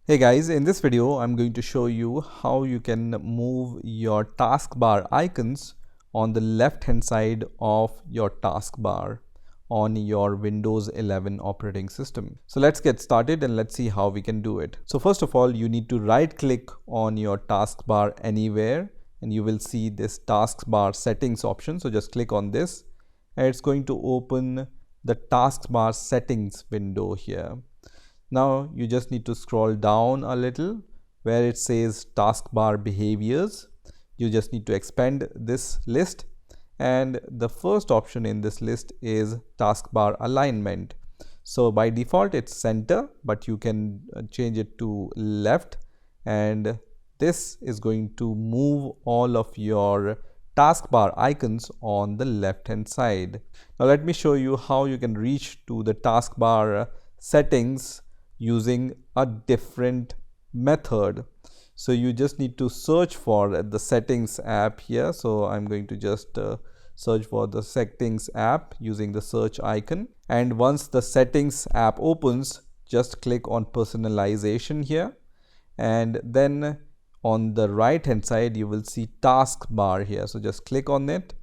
Hey guys, in this video I'm going to show you how you can move your taskbar icons on the left hand side of your taskbar on your Windows 11 operating system. So let's get started and let's see how we can do it. So first of all, you need to right click on your taskbar anywhere and you will see this taskbar settings option. So just click on this and it's going to open the taskbar settings window here. Now you just need to scroll down a little where it says taskbar behaviors. You just need to expand this list, and the first option in this list is taskbar alignment. So by default it's center, but you can change it to left, and this is going to move all of your taskbar icons on the left hand side. Now let me show you how you can reach to the taskbar settings using a different method. So you just need to search for the settings app here. So I'm going to just search for the settings app using the search icon, and once the settings app opens, just click on personalization here, and then on the right hand side you will see taskbar here. So just click on it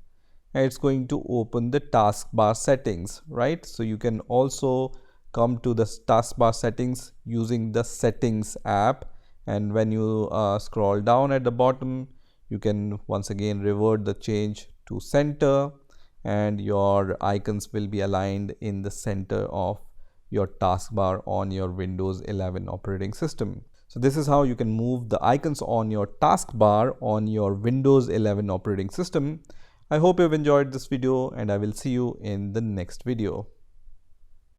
and it's going to open the taskbar settings, right? So you can also come to the taskbar settings using the settings app, and when you scroll down at the bottom you can once again revert the change to center, and your icons will be aligned in the center of your taskbar on your Windows 11 operating system. So this is how you can move the icons on your taskbar on your Windows 11 operating system. I hope you've enjoyed this video and I will see you in the next video.